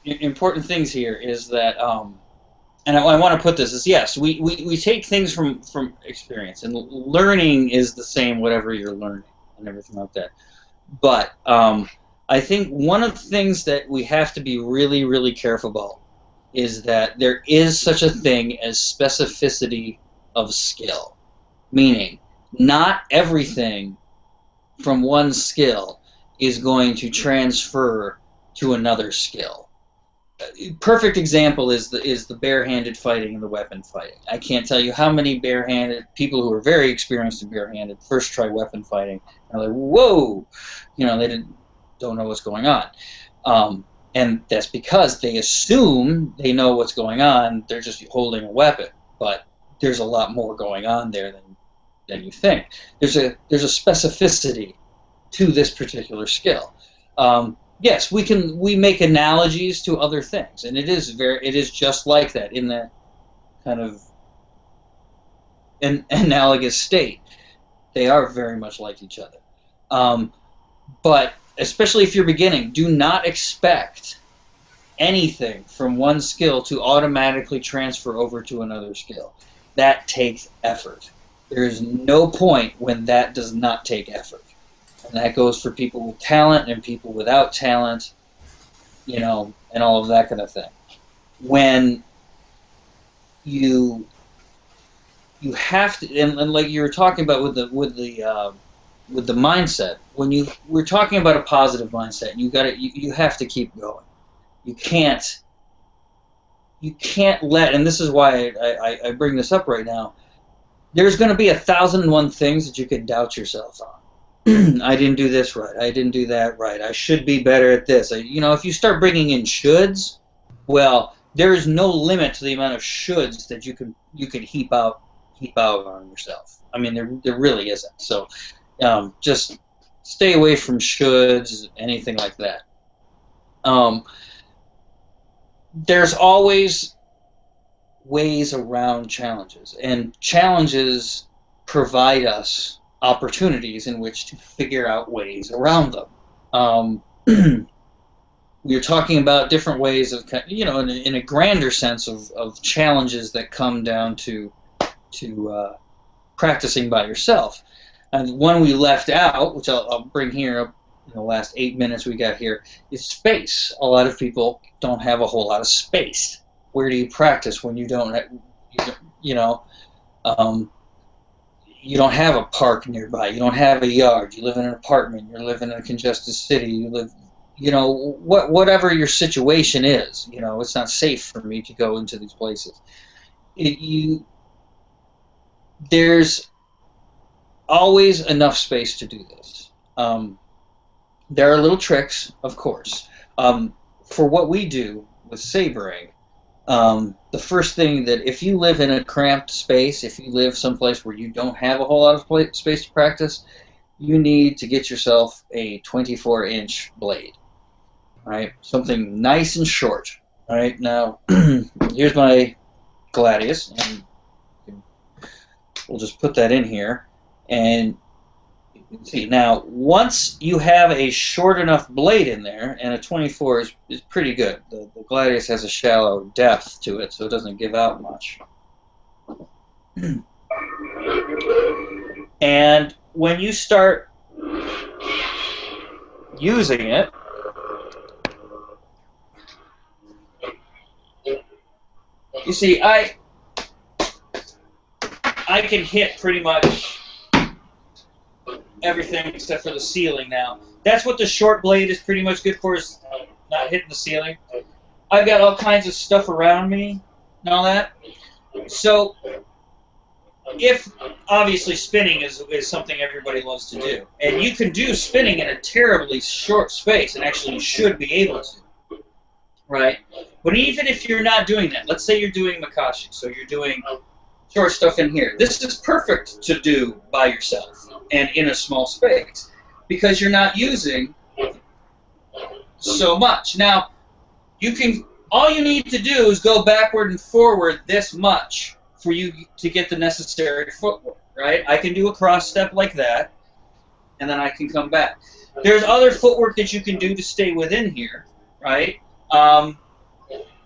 important things here is that, and I want to put this, is yes, we take things from experience, and learning is the same whatever you're learning and everything like that. But I think one of the things that we have to be really, really careful about is that there is such a thing as specificity of skill, meaning not everything from one skill is going to transfer to another skill. perfect example is the barehanded fighting and the weapon fighting. I can't tell you how many barehanded people who are very experienced in barehanded first try weapon fighting and they're like, whoa, they don't know what's going on, and that's because they assume they know what's going on. They're just holding a weapon, but there's a lot more going on there than you think. There's a specificity to this particular skill. Yes, we make analogies to other things, and it is just like that in that kind of an analogous state. They are very much like each other. But especially if you're beginning, do not expect anything from one skill to automatically transfer over to another skill. That takes effort. There is no point when that does not take effort. And that goes for people with talent and people without talent, and all of that kind of thing. When you have to, and like you were talking about with the mindset, when we're talking about a positive mindset, you have to keep going. You can't let, and this is why I bring this up right now. There's going to be 1,001 things that you can doubt yourself on. I didn't do this right. I didn't do that right. I should be better at this. If you start bringing in shoulds, well, there is no limit to the amount of shoulds that you can heap out on yourself. I mean, there really isn't. So, just stay away from shoulds, anything like that. There's always ways around challenges, and challenges provide us opportunities in which to figure out ways around them. We're talking about different ways of, in a grander sense of challenges that come down to practicing by yourself. And one we left out, which I'll bring here up in the last 8 minutes we got here, is space. A lot of people don't have a whole lot of space. Where do you practice when you don't you don't have a park nearby, you don't have a yard, you live in an apartment, you live in a congested city, you live, whatever your situation is, it's not safe for me to go into these places. There's always enough space to do this. There are little tricks, of course. For what we do with sabering, the first thing that if you live in a cramped space, if you live someplace where you don't have a whole lot of space to practice, you need to get yourself a 24-inch blade, right? Something nice and short, right? Now, here's my gladius, and we'll just put that in here, and you can see. Now, once you have a short enough blade in there, and a 24 is pretty good. The gladius has a shallow depth to it, so it doesn't give out much. And when you start using it, you see, I can hit pretty much everything except for the ceiling now. That's what the short blade is pretty much good for, is not hitting the ceiling. I've got all kinds of stuff around me and all that. So, if obviously spinning is something everybody loves to do, and you can do spinning in a terribly short space, and actually you should be able to, right? But even if you're not doing that, let's say you're doing Makashi, so you're doing short stuff in here. This is perfect to do by yourself and in a small space because you're not using so much. Now, all you need to do is go backward and forward this much for you to get the necessary footwork, right? I can do a cross step like that, and then I can come back. There's other footwork that you can do to stay within here, right?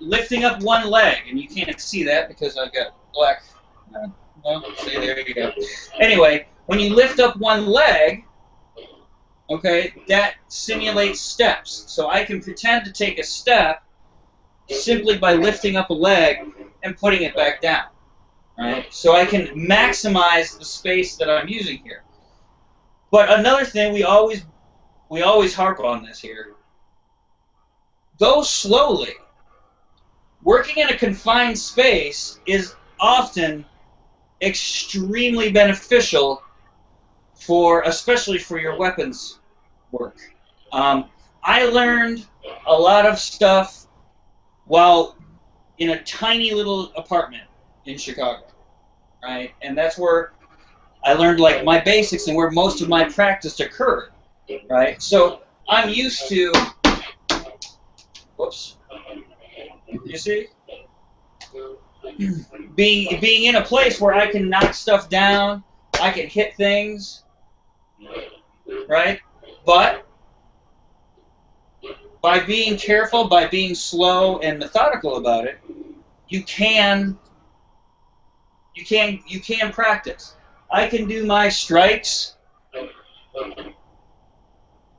Lifting up one leg, and you can't see that because I've got black. No, see, there you go. Anyway, when you lift up one leg, okay, that simulates steps. So I can pretend to take a step simply by lifting up a leg and putting it back down, right? So I can maximize the space that I'm using here. But another thing, we always harp on this here. Go slowly. working in a confined space is often extremely beneficial especially for your weapons work. I learned a lot of stuff while in a tiny little apartment in Chicago, right? And that's where I learned like my basics and where most of my practice occurred, right? So I'm used to, whoops, you see? Being in a place where I can knock stuff down, I can hit things, right? But by being careful, by being slow and methodical about it, you can practice. I can do my strikes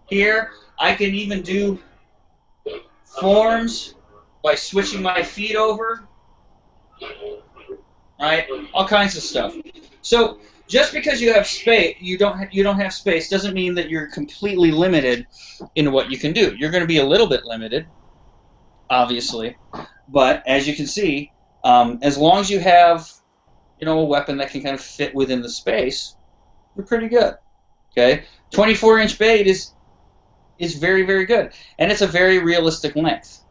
here. I can even do forms by switching my feet over, right? All kinds of stuff. So just because you have space, you don't have space, doesn't mean that you're completely limited in what you can do. You're going to be a little bit limited, obviously, but as you can see, as long as you have, a weapon that can kind of fit within the space, you're pretty good. Okay, 24-inch blade is very, very good, and it's a very realistic length,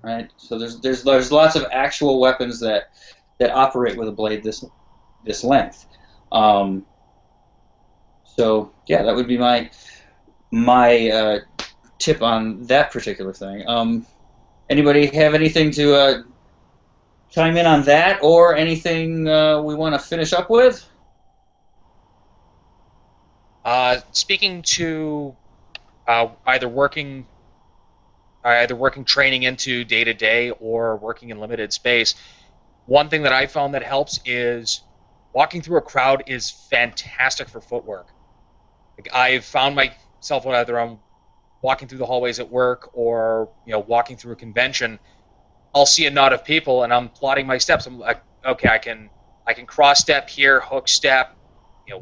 right? So there's lots of actual weapons that operate with a blade this length. So yeah, that would be my tip on that particular thing. Anybody have anything to chime in on that, or anything we want to finish up with? Speaking to either working training into day-to-day or working in limited space, one thing that I found that helps is walking through a crowd is fantastic for footwork. Like, I've found myself whether I'm walking through the hallways at work or walking through a convention, I'll see a knot of people and I'm plotting my steps. I'm like, okay, I can cross step here, hook step,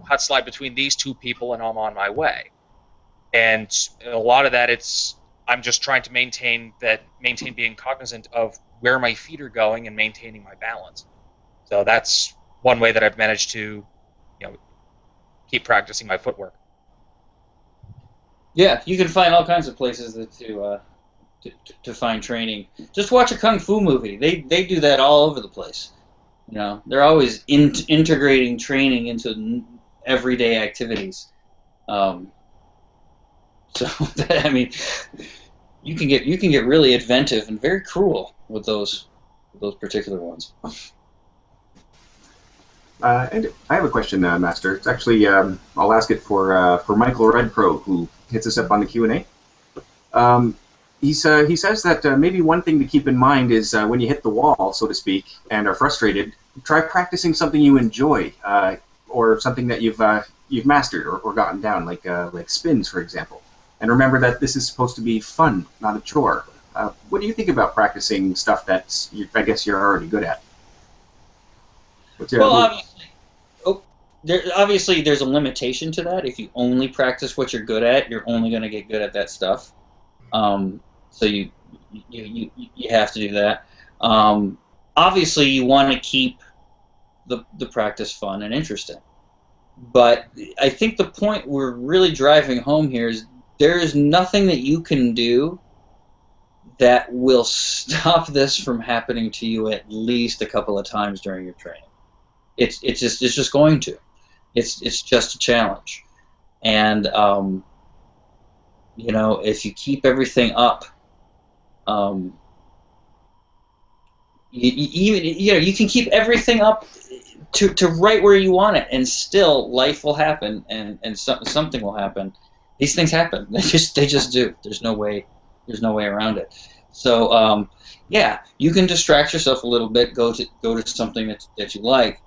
hut slide between these two people, and I'm on my way. And a lot of that, I'm just trying to maintain being cognizant of where my feet are going and maintaining my balance. So that's one way that I've managed to, keep practicing my footwork. Yeah, you can find all kinds of places to find training. Just watch a kung fu movie. They do that all over the place. They're always integrating training into everyday activities. So I mean, you can get really inventive and very cruel with those particular ones. And I have a question, Master. It's actually I'll ask it for Michael Redpro, who hits us up on the Q&A. He says that maybe one thing to keep in mind is when you hit the wall, so to speak, and are frustrated, try practicing something you enjoy, or something that you've mastered or gotten down, like spins, for example. And remember that this is supposed to be fun, not a chore. What do you think about practicing stuff I guess you're already good at? Obviously, there's a limitation to that. If you only practice what you're good at, you're only going to get good at that stuff. So you have to do that. Obviously, you want to keep the practice fun and interesting. But I think the point we're really driving home here is there is nothing that you can do that will stop this from happening to you at least a couple of times during your training. It's just going to. It's just a challenge. And if you keep everything up, you can keep everything up to right where you want it, and still life will happen, and something will happen. These things happen. They just do. There's no way around it. So yeah, you can distract yourself a little bit. Go to something that you like.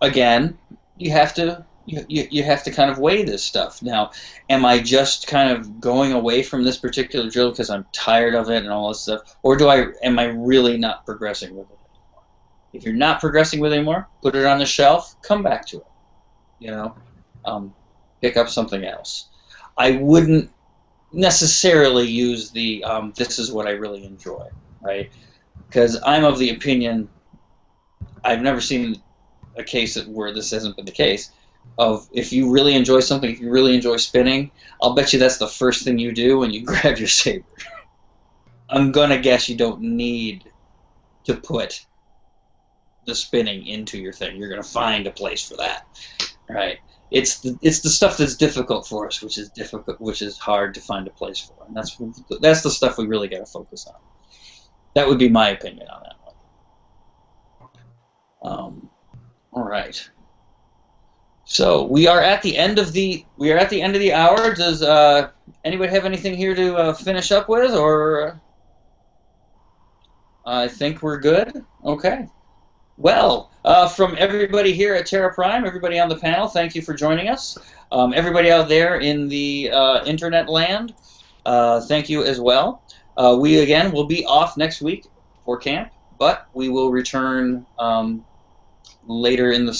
Again, you have to kind of weigh this stuff. Now, am I just kind of going away from this particular drill because I'm tired of it and all this stuff, or am I really not progressing with it anymore? If you're not progressing with it anymore, put it on the shelf. Come back to it. Pick up something else. I wouldn't necessarily use the this is what I really enjoy. right? Because I'm of the opinion, I've never seen a case where this hasn't been the case, of if you really enjoy something, if you really enjoy spinning, I'll bet you that's the first thing you do when you grab your saber. I'm going to guess you don't need to put the spinning into your thing. You're going to find a place for that, right? It's the stuff that's difficult for us, which is hard to find a place for, and that's the stuff we really got to focus on. That would be my opinion on that one. All right. So we are at the end of the hour. Does anybody have anything here to finish up with, or I think we're good? Okay. Well, from everybody here at Terra Prime, everybody on the panel, thank you for joining us. Everybody out there in the internet land, thank you as well. We, again, will be off next week for camp, but we will return later in the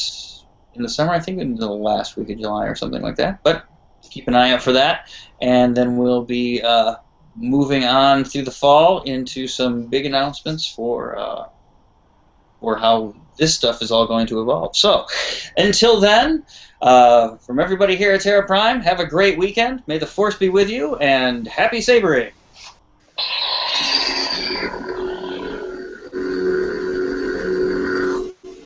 summer, I think in the last week of July or something like that. But keep an eye out for that. And then we'll be moving on through the fall into some big announcements for how this stuff is all going to evolve. So, until then, from everybody here at Terra Prime, have a great weekend. May the Force be with you, and happy sabering!